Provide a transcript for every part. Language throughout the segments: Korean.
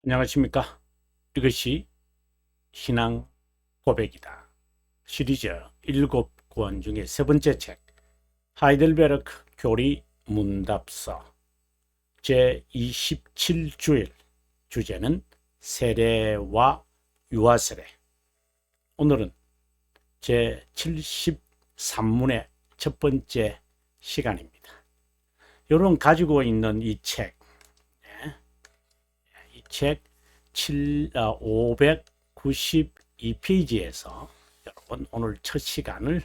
안녕하십니까. 이것이 신앙 고백이다. 시리즈 7권 중에 세 번째 책, 하이델베르크 교리 문답서 제27주일, 주제는 세례와 유아세례. 오늘은 제73문의 첫 번째 시간입니다. 여러분 가지고 있는 이 책, 책 592페이지에서 여러분 오늘 첫 시간을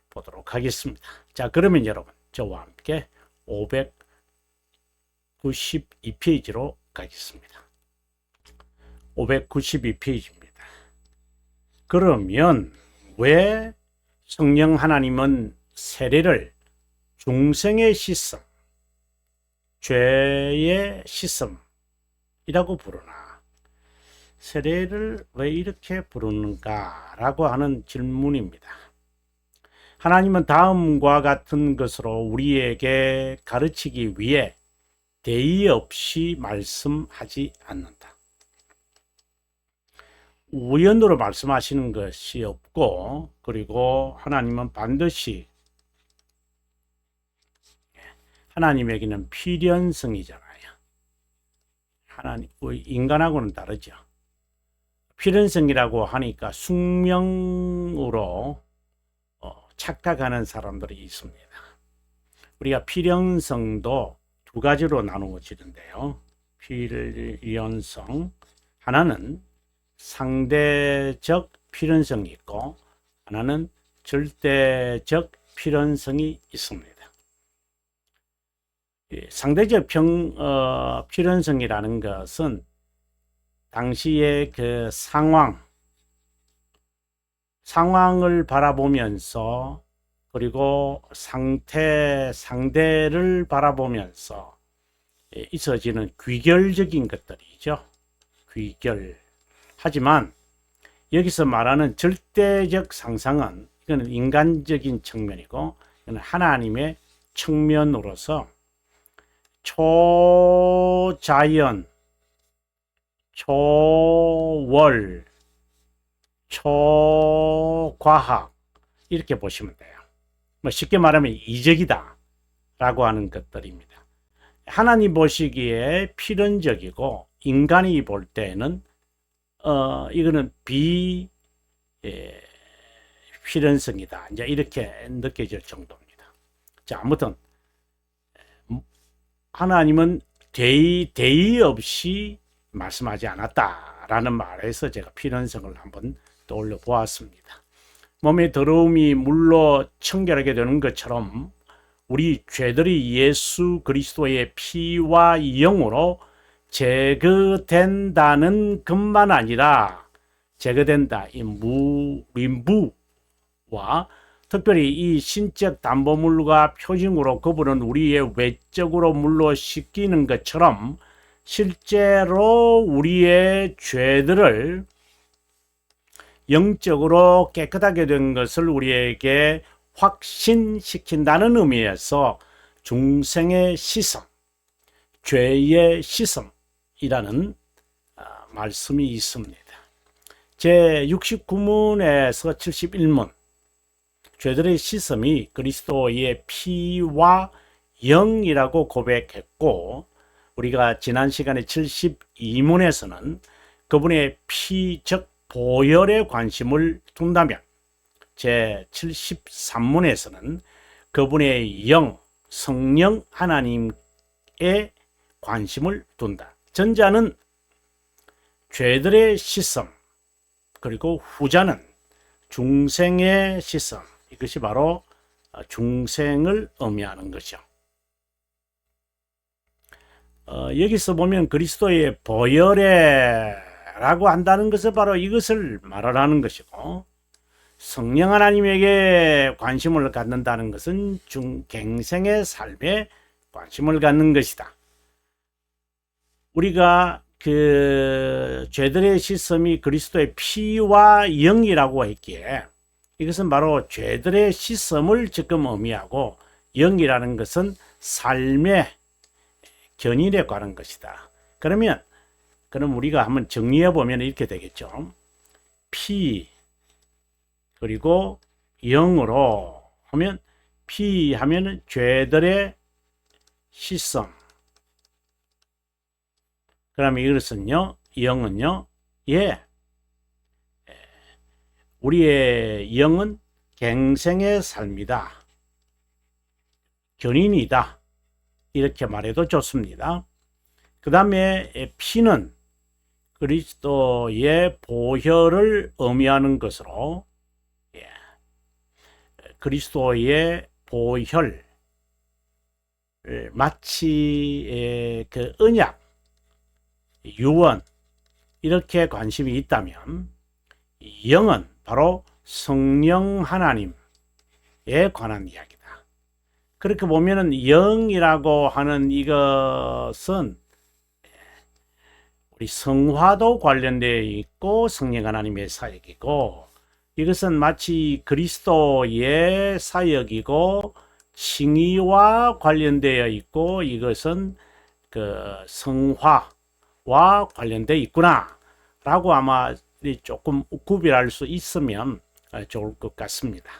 보도록 하겠습니다. 자, 그러면 여러분 저와 함께 592페이지로 가겠습니다. 592페이지입니다. 그러면 왜 성령 하나님은 세례를 중생의 씻음, 죄의 씻음 이라고 부르나? 세례를 왜 이렇게 부르는가라고 하는 질문입니다. 하나님은 다음과 같은 것으로 우리에게 가르치기 위해 대의 없이 말씀하지 않는다. 우연으로 말씀하시는 것이 없고, 그리고 하나님은 반드시, 하나님에게는 필연성이잖아요. 하나님, 인간하고는 다르죠. 필연성이라고 하니까 숙명으로 착각하는 사람들이 있습니다. 우리가 필연성도 두 가지로 나누어지는데요. 필연성, 하나는 상대적 필연성이 있고, 하나는 절대적 필연성이 있습니다. 상대적 필연성이라는 것은 당시의 그 상황을 바라보면서, 그리고 상대를 바라보면서 있어지는 귀결적인 것들이죠. 귀결. 하지만 여기서 말하는 절대적 상상은, 이거는 인간적인 측면이고, 이거는 하나님의 측면으로서 초자연, 초월, 초과학 이렇게 보시면 돼요. 쉽게 말하면 이적이다 라고 하는 것들입니다. 하나님 보시기에 필연적이고, 인간이 볼 때는 이거는 필연성이다, 이제 이렇게 느껴질 정도입니다. 자, 아무튼 하나님은 대의 없이 말씀하지 않았다라는 말에서 제가 필연성을 한번 떠올려 보았습니다. 몸의 더러움이 물로 청결하게 되는 것처럼 우리 죄들이 예수 그리스도의 피와 영으로 제거된다는 것만 아니라, 제거된다, 이 무와 특별히 이 신적 담보물과 표징으로 그분은 우리의 외적으로 물로 씻기는 것처럼 실제로 우리의 죄들을 영적으로 깨끗하게 된 것을 우리에게 확신시킨다는 의미에서 중생의 씻음, 죄의 씻음이라는 말씀이 있습니다. 제69문에서 71문, 죄들의 씻음이 그리스도의 피와 영이라고 고백했고, 우리가 지난 시간에 72문에서는 그분의 피, 즉 보혈에 관심을 둔다면, 제73문에서는 그분의 영, 성령 하나님에 관심을 둔다. 전자는 죄들의 씻음, 그리고 후자는 중생의 씻음, 이것이 바로 중생을 의미하는 것이죠. 여기서 보면 그리스도의 보혈에라고 한다는 것은 바로 이것을 말하라는 것이고, 성령 하나님에게 관심을 갖는다는 것은 갱생의 삶에 관심을 갖는 것이다. 우리가 그 죄들의 씻음이 그리스도의 피와 영이라고 했기에, 이것은 바로 죄들의 씻음을 지금 의미하고, 영이라는 것은 삶의 견인에 관한 것이다. 그러면 그럼 우리가 한번 정리해 보면 이렇게 되겠죠. 피 그리고 영으로 하면 피 하면은 죄들의 씻음. 그러면 이것은요, 영은요, 예, 우리의 영은 갱생의 삶이다. 견인이다. 이렇게 말해도 좋습니다. 그 다음에 피는 그리스도의 보혈을 의미하는 것으로, 예, 그리스도의 보혈, 마치 그 언약, 유언 이렇게 관심이 있다면, 영은 바로 성령 하나님에 관한 이야기다. 그렇게 보면은 영이라고 하는 이것은 우리 성화도 관련되어 있고 성령 하나님의 사역이고, 이것은 마치 그리스도의 사역이고 칭의와 관련되어 있고, 이것은 그 성화와 관련되어 있구나 라고 아마 조금 구별할 수 있으면 좋을 것 같습니다.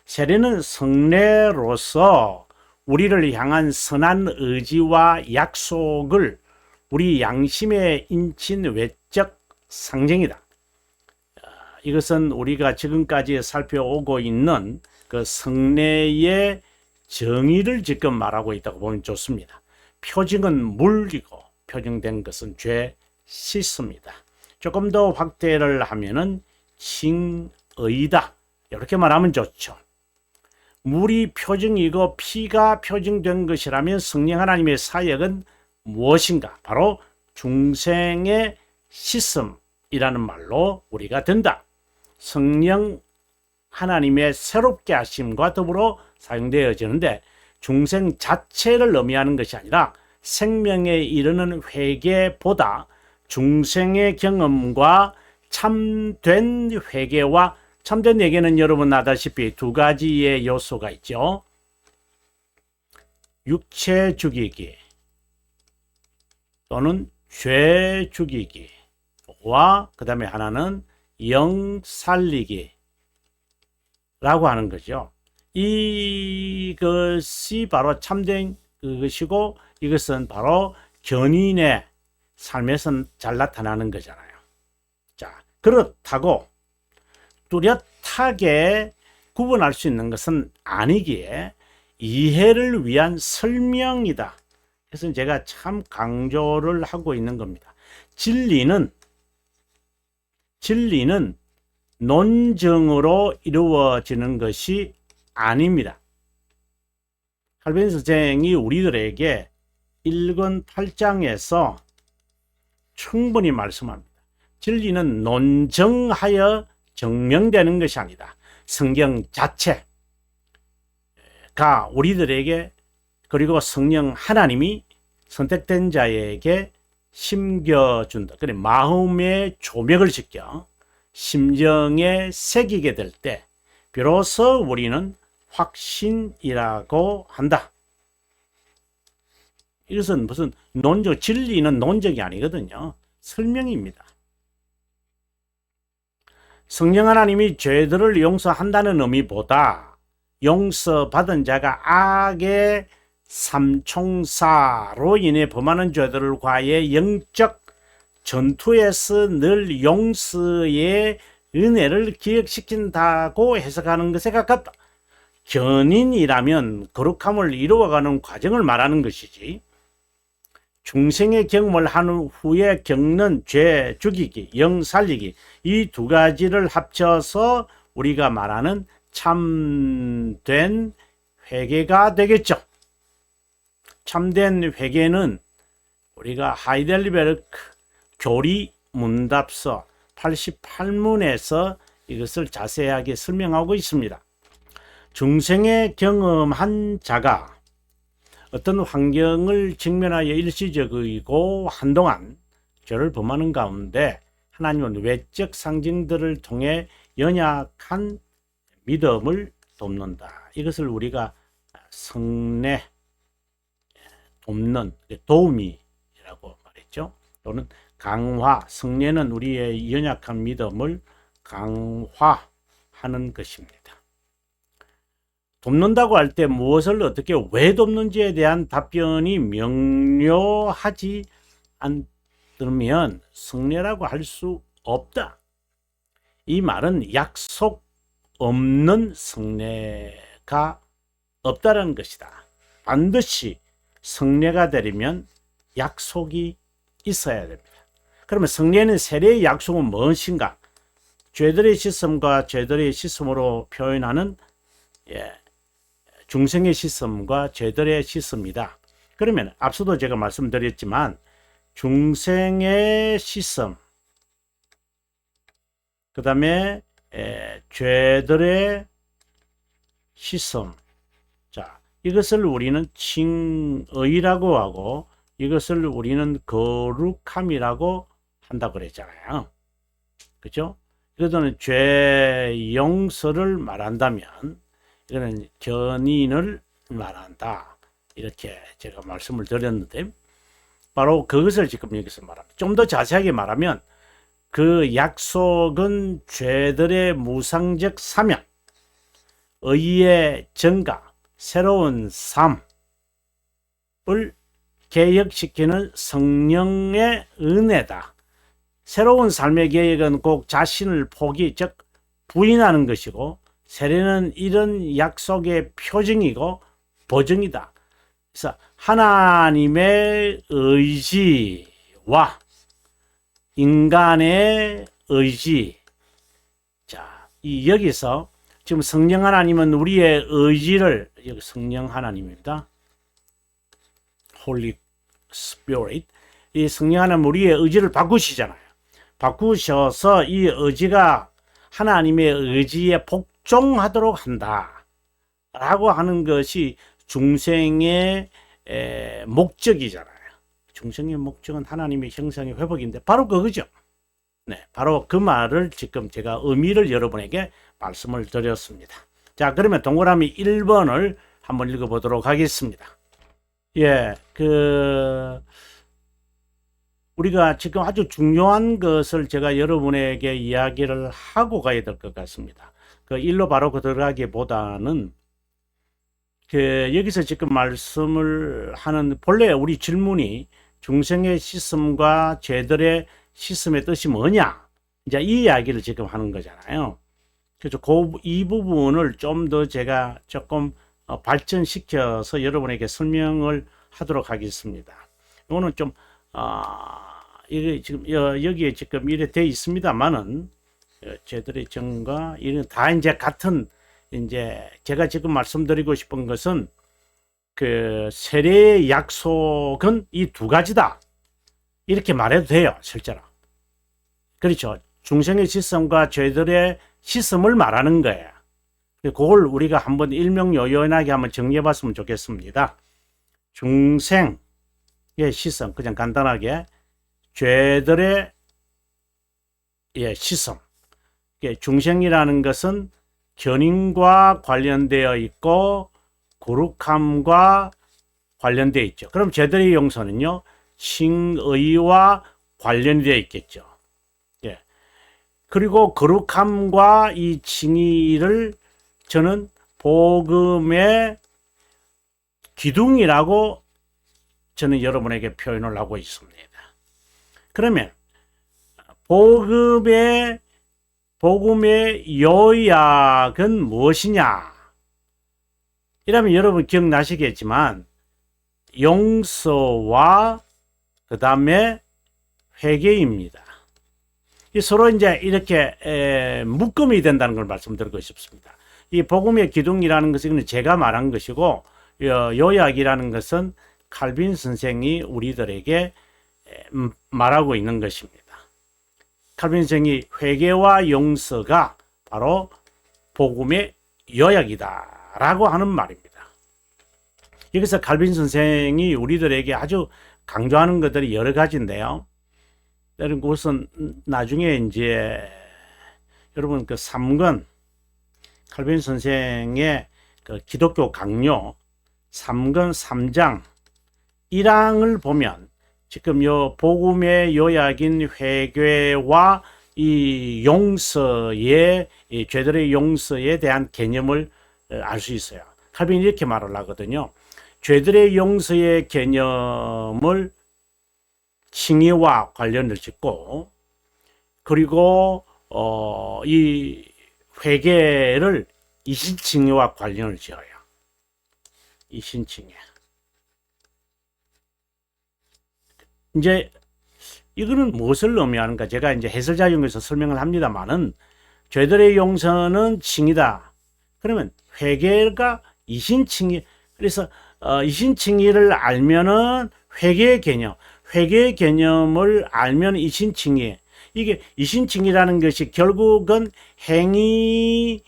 세례는 성례로서 우리를 향한 선한 의지와 약속을 우리 양심에 인친 외적 상징이다. 이것은 우리가 지금까지 살펴오고 있는 그 성례의 정의를 지금 말하고 있다고 보면 좋습니다. 표징은 물이고 표징된 것은 죄 씻습니다. 조금 더 확대를 하면은 칭의다. 이렇게 말하면 좋죠. 물이 표징이고 피가 표징된 것이라면 성령 하나님의 사역은 무엇인가? 바로 중생의 씻음이라는 말로 우리가 된다. 성령 하나님의 새롭게 하심과 더불어 사용되어지는데, 중생 자체를 의미하는 것이 아니라 생명에 이르는 회개보다 중생의 경험과 참된 회개와 참된 회개는 여러분 아다시피 두 가지의 요소가 있죠. 육체 죽이기 또는 죄 죽이기와 그 다음에 하나는 영 살리기 라고 하는 거죠. 이것이 바로 참된 그것이고, 이것은 바로 견인의 삶에서 잘 나타나는 거잖아요. 자, 그렇다고 뚜렷하게 구분할 수 있는 것은 아니기에 이해를 위한 설명이다. 그래서 제가 참 강조를 하고 있는 겁니다. 진리는 논증으로 이루어지는 것이 아닙니다. 칼빈 선생이 우리들에게 1권 8장에서 충분히 말씀합니다. 진리는 논증하여 증명되는 것이 아니다. 성경 자체가 우리들에게, 그리고 성령 하나님이 선택된 자에게 심겨준다. 그래, 마음의 조명을 시켜 심정에 새기게 될 때 비로소 우리는 확신이라고 한다. 이것은 무슨 논적, 진리는 논적이 아니거든요. 설명입니다. 성령 하나님이 죄들을 용서한다는 의미보다 용서받은 자가 악의 삼총사로 인해 범하는 죄들과의 영적 전투에서 늘 용서의 은혜를 기억시킨다고 해석하는 것에 가깝다. 견인이라면 거룩함을 이루어가는 과정을 말하는 것이지, 중생의 경험을 한 후에 겪는 죄 죽이기, 영 살리기, 이 두 가지를 합쳐서 우리가 말하는 참된 회개가 되겠죠. 참된 회개는 우리가 하이델베르크 교리 문답서 88문에서 이것을 자세하게 설명하고 있습니다. 중생의 경험한 자가 어떤 환경을 직면하여 일시적이고 한동안 죄를 범하는 가운데 하나님은 외적 상징들을 통해 연약한 믿음을 돕는다. 이것을 우리가 성례 돕는 도우미라고 말했죠. 또는 강화, 성례는 우리의 연약한 믿음을 강화하는 것입니다. 돕는다고 할 때 무엇을 어떻게 왜 돕는지에 대한 답변이 명료하지 않으면 성례라고 할 수 없다. 이 말은 약속 없는 성례가 없다는 것이다. 반드시 성례가 되려면 약속이 있어야 됩니다. 그러면 성례는 세례의 약속은 무엇인가? 죄들의 씻음과 죄들의 씻음으로 표현하는 중생의 씻음과 죄들의 씻음이다. 그러면 앞서도 제가 말씀드렸지만 중생의 씻음, 그 다음에 죄들의 씻음, 자, 이것을 우리는 칭의라고 하고 이것을 우리는 거룩함이라고 한다고 그랬잖아요. 그죠? 이거는 죄 용서를 말한다면 이거는 견인을 말한다. 이렇게 제가 말씀을 드렸는데 바로 그것을 지금 여기서 말합니다. 좀 더 자세하게 말하면 그 약속은 죄들의 무상적 사명, 의의 증가, 새로운 삶을 개혁시키는 성령의 은혜다. 새로운 삶의 계획은 꼭 자신을 포기, 즉 부인하는 것이고 세례는 이런 약속의 표징이고 보증이다. 그래서 하나님의 의지와 인간의 의지, 자, 여기서 지금 성령 하나님은 우리의 의지를, 여기 성령 하나님입니다. Holy Spirit. 이 성령 하나님 우리의 의지를 바꾸시잖아요. 바꾸셔서 이 의지가 하나님의 의지에 복종하도록 한다 라고 하는 것이 중생의 목적이잖아요. 중생의 목적은 하나님의 형상의 회복인데 바로 그거죠. 네, 바로 그 말을 지금 제가 의미를 여러분에게 말씀을 드렸습니다. 자, 그러면 동그라미 1번을 한번 읽어보도록 하겠습니다. 우리가 지금 아주 중요한 것을 제가 여러분에게 이야기를 하고 가야 될 것 같습니다. 그 일로 바로 들어가기보다는 여기서 지금 말씀을 하는 본래 우리 질문이 중생의 씻음과 죄들의 씻음의 뜻이 뭐냐? 이제 이 이야기를 지금 하는 거잖아요. 그래서 이 부분을 좀 더 제가 조금 발전시켜서 여러분에게 설명을 하도록 하겠습니다. 이거는 좀 이게 지금 여기에 지금 이래 돼 있습니다만은 죄들의 정과 이런 다 이제 같은, 이제 제가 지금 말씀드리고 싶은 것은 그 세례의 약속은 이 두 가지다 이렇게 말해도 돼요. 실제로 그렇죠. 중생의 씻음과 죄들의 씻음을 말하는 거예요. 그걸 우리가 한번 일명요연하게 한번 정리해 봤으면 좋겠습니다. 중생의 씻음, 그냥 간단하게 죄들의 씻음. 중생이라는 것은 견인과 관련되어 있고 거룩함과 관련되어 있죠. 그럼 죄들의 용서는요, 칭의와 관련되어 있겠죠. 그리고 거룩함과 이 칭의를 저는 복음의 기둥이라고 저는 여러분에게 표현을 하고 있습니다. 그러면 복음의 요약은 무엇이냐? 이러면 여러분 기억나시겠지만 용서와 그 다음에 회개입니다. 서로 이제 이렇게 묶음이 된다는 걸 말씀드리고 싶습니다. 이 복음의 기둥이라는 것은 제가 말한 것이고 요약이라는 것은 칼빈 선생이 우리들에게 말하고 있는 것입니다. 칼빈 선생이 회개와 용서가 바로 복음의 요약이다 라고 하는 말입니다. 여기서 칼빈 선생이 우리들에게 아주 강조하는 것들이 여러 가지인데요. 우선 나중에 이제 여러분 그 3권 칼빈 선생의 그 기독교 강요 3권 3장 1항을 보면 지금 요 복음의 요약인 회개와 이 용서의 이 죄들의 용서에 대한 개념을 알 수 있어요. 칼빈이 이렇게 말을 하거든요. 죄들의 용서의 개념을 칭의와 관련을 짓고, 그리고 이 회개를 이신칭의와 관련을 지어요. 이신칭의. 이제 이거는 무엇을 의미하는가? 제가 이제 해설자용에서 설명을 합니다만은, 죄들의 용서는 칭의다. 그러면 회개가 이신칭의. 그래서 이신칭의를 알면은 회개의 개념, 회개의 개념을 알면 이신칭의. 이게 이신칭의라는 것이 결국은 행위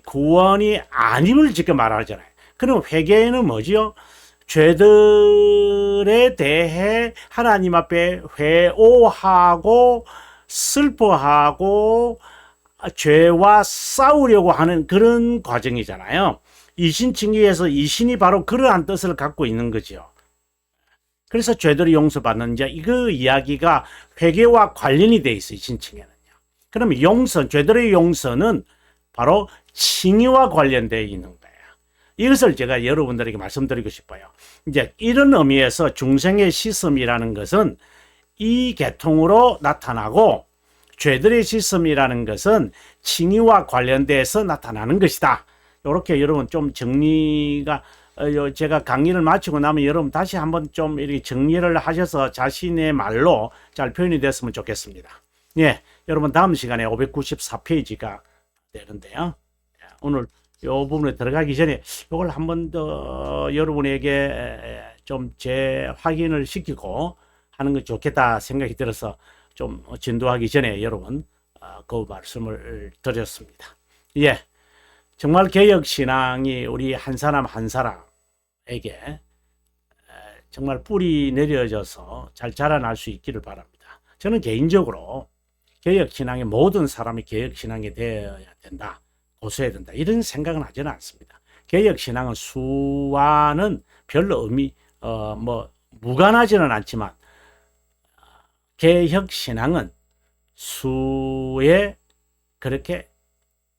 구원이 아님을 지금 말하잖아요. 그럼 회개는 뭐지요? 죄들에 대해 하나님 앞에 회오하고 슬퍼하고 죄와 싸우려고 하는 그런 과정이잖아요. 이신칭의에서 이신이 바로 그러한 뜻을 갖고 있는 거죠. 그래서 죄들이 용서받는 이제 이거 이야기가 회개와 관련이 돼 있어요. 이신칭의는요. 그러면 용서, 죄들의 용서는 바로 칭의와 관련되어 있는 거예요. 이것을 제가 여러분들에게 말씀드리고 싶어요. 이제 이런 의미에서 중생의 시슴이라는 것은 이 계통으로 나타나고, 죄들의 시슴이라는 것은 칭의와 관련돼서 나타나는 것이다. 이렇게 여러분 좀 정리가, 제가 강의를 마치고 나면 여러분 다시 한번 좀 이렇게 정리를 하셔서 자신의 말로 잘 표현이 됐으면 좋겠습니다. 예, 여러분 다음 시간에 594페이지가 되는데요. 오늘 이 부분에 들어가기 전에 이걸 한 번 더 여러분에게 좀 재확인을 시키고 하는 게 좋겠다 생각이 들어서 좀 진도하기 전에 여러분 그 말씀을 드렸습니다. 예, 정말 개혁신앙이 우리 한 사람 한 사람에게 정말 뿌리 내려져서 잘 자라날 수 있기를 바랍니다. 저는 개인적으로 개혁신앙의 모든 사람이 개혁신앙이 되어야 된다, 고수해야 된다, 이런 생각은 하지는 않습니다. 개혁신앙은 수와는 별로 무관하지는 않지만, 개혁신앙은 수에 그렇게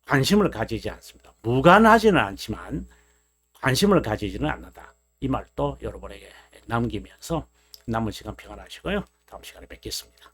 관심을 가지지 않습니다. 무관하지는 않지만 관심을 가지지는 않는다. 이 말도 여러분에게 남기면서 남은 시간 평안하시고요. 다음 시간에 뵙겠습니다.